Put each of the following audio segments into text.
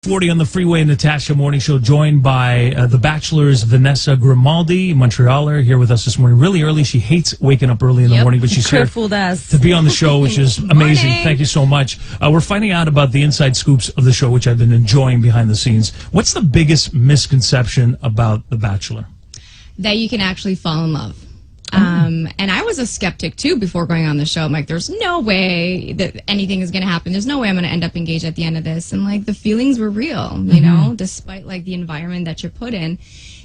40 on the Freeway Natasha Morning Show, joined by The Bachelor's Vanessa Grimaldi, Montrealer, here with us this morning. Really early. She hates waking up early in the morning, but she's here to be on the show, which is amazing. Thank you so much. We're finding out about the inside scoops of the show, which I've been enjoying behind the scenes. What's the biggest misconception about The Bachelor? That you can actually fall in love. And I was a skeptic too before going on the show. I'm like, there's no way that anything is going to happen. There's no way I'm going to end up engaged at the end of this. And like the feelings were real, you know, despite like the environment that you're put in.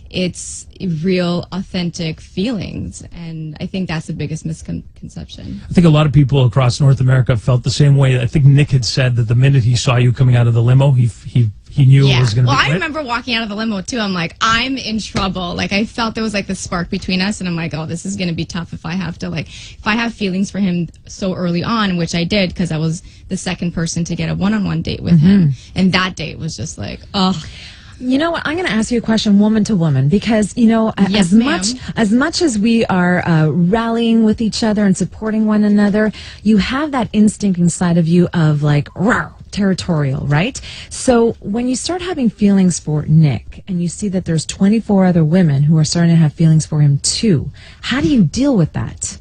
It's real, authentic feelings. And I think that's the biggest misconception. I think a lot of people across North America felt the same way. I think Nick had said that the minute he saw you coming out of the limo, he knew it was going to be. Well, I remember walking out of the limo too. I'm like, I'm in trouble. Like I felt there was like the spark between us, and I'm like, oh, this is going to be tough if I have to if I have feelings for him so early on, which I did because I was the second person to get a one-on-one date with him, and that date was just like, oh. You know what? I'm going to ask you a question, woman to woman, because you know, yes, as much as we are rallying with each other and supporting one another, you have that instinct inside of you of like, rawr, territorial, right? So when you start having feelings for Nick and you see that there's 24 other women who are starting to have feelings for him too, how do you deal with that?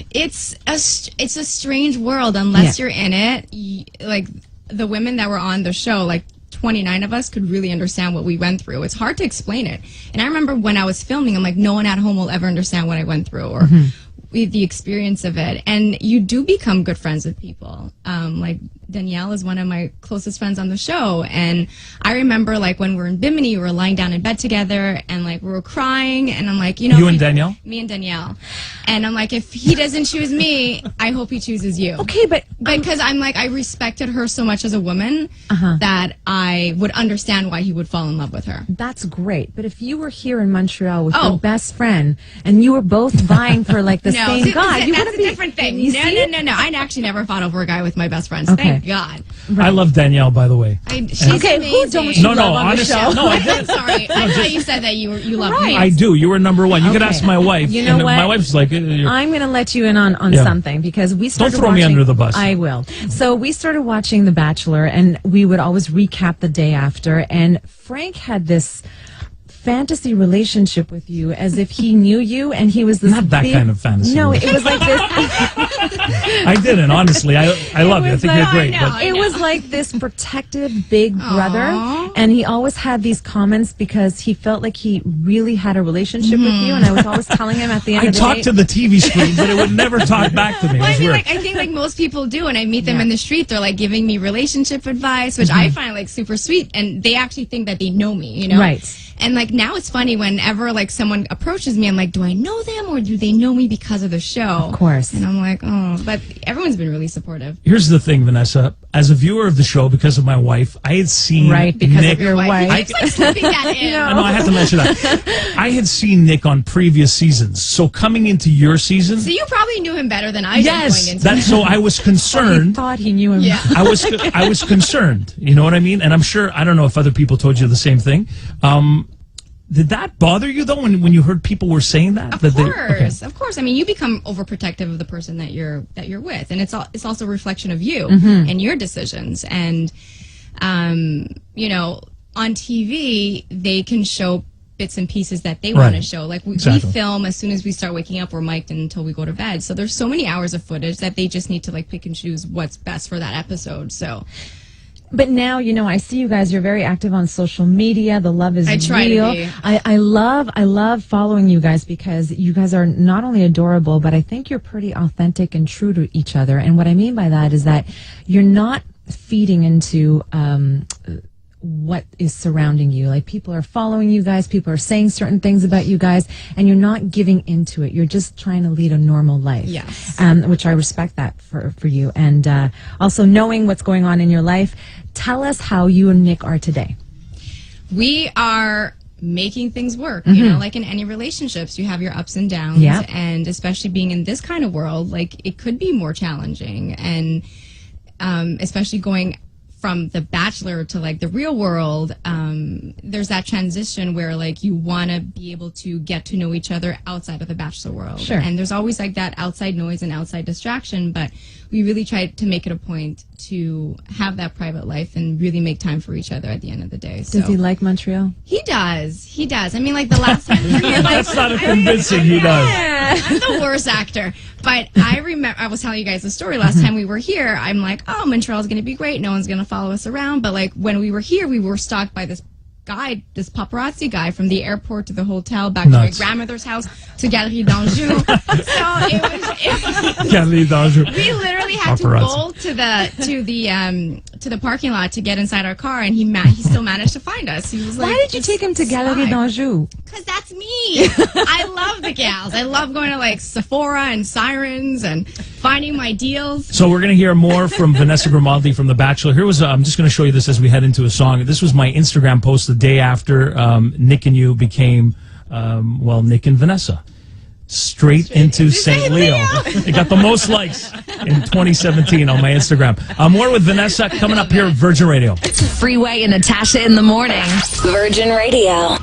It's a strange world unless you're in it. Like the women that were on the show, like 29 of us could really understand what we went through. It's hard to explain it. And I remember when I was filming, I'm like, no one at home will ever understand what I went through or the experience of it. And you do become good friends with people. Like Danielle is one of my closest friends on the show. And I remember like when we were in Bimini, we were lying down in bed together and like we were crying. And I'm like, you know. You and Danielle? Me and Danielle. And I'm like, if he doesn't choose me, I hope he chooses you. Okay, but because I'm like, I respected her so much as a woman that I would understand why he would fall in love with her. That's great. But if you were here in Montreal with your best friend and you were both vying for like the same guy, you that's a different thing. No. I actually never fought over a guy with my best friends. Okay. Thank God. Right. I love Danielle, by the way. She's amazing. Who don't you love on the show? No, I didn't. Sorry. I thought you said that you love me. I do. You were number one. You could ask my wife. You know what? My wife's like, I'm going to let you in on something because we started Don't throw me under the bus. I will. So we started watching The Bachelor and we would always recap the day after, and Frank had this fantasy relationship with you as if he knew you and he was this not that kind of fantasy. No, it was like this. I didn't, honestly. I love you. I think you're great. It was like this protective big brother, and he always had these comments because he felt like he really had a relationship with you, and I was always telling him at the end of the day. I talked to the TV screen, but it would never talk back to me. Well, I think like most people do, and I meet them in the street, they're like giving me relationship advice, which I find like super sweet, and they actually think that they know me, you know? Right. And like now it's funny whenever like someone approaches me, I'm like, do I know them or do they know me because of the show? Of course. And I'm like, oh, but everyone's been really supportive. Here's the thing, Vanessa. As a viewer of the show, because of my wife, I had seen because Nick. Of your wife. He keeps like slipping that in. I know I had to mention that. I had seen Nick on previous seasons. So coming into your season, so you probably knew him better than I did going into it. So I was concerned. He thought he knew him. Yeah. I was concerned. You know what I mean? And I'm sure, I don't know if other people told you the same thing. Did that bother you though when you heard people were saying that? Of course. I mean, you become overprotective of the person that you're with, and it's also a reflection of you and your decisions. And you know, on TV they can show bits and pieces that they want to show. Like we film as soon as we start waking up, we're mic'd until we go to bed. So there's so many hours of footage that they just need to like pick and choose what's best for that episode. So. But now, you know, I see you guys, you're very active on social media. The love is real. I try to be. I love following you guys because you guys are not only adorable, but I think you're pretty authentic and true to each other. And what I mean by that is that you're not feeding into what is surrounding you. Like people are following you guys, people are saying certain things about you guys, and you're not giving into it. You're just trying to lead a normal life. Yes. Which I respect that for you. And also knowing what's going on in your life. Tell us how you and Nick are today. We are making things work, you know, like in any relationships, you have your ups and downs, and especially being in this kind of world, like it could be more challenging, and especially going from The Bachelor to like the real world, there's that transition where like you want to be able to get to know each other outside of the Bachelor world. Sure. And there's always like that outside noise and outside distraction, but we really try to make it a point to have that private life and really make time for each other at the end of the day. So. Does he like Montreal? He does. I mean, like the last time we were here, that's not a convincing he does. I'm the worst actor. But I remember, I was telling you guys the story last time we were here. I'm like, oh, Montreal's going to be great. No one's going to follow us around. But like when we were here, we were stalked by this guy, this paparazzi guy, from the airport to the hotel, back to my grandmother's house to Galerie d'Anjou. So it was Galerie d'Anjou. We literally had to go to the parking lot to get inside our car, and he still managed to find us. He was like, "Why did you take him to Galerie d'Anjou?" Because that's me. I love the gals. I love going to like Sephora and Sirens and finding my deals. So we're going to hear more from Vanessa Grimaldi from The Bachelor. Here was I'm just going to show you this as we head into a song. This was my Instagram post the day after Nick and you became, Nick and Vanessa. Straight into St. Leo. It got the most likes in 2017 on my Instagram. More with Vanessa coming up here at Virgin Radio. Freeway and Natasha in the morning. Virgin Radio.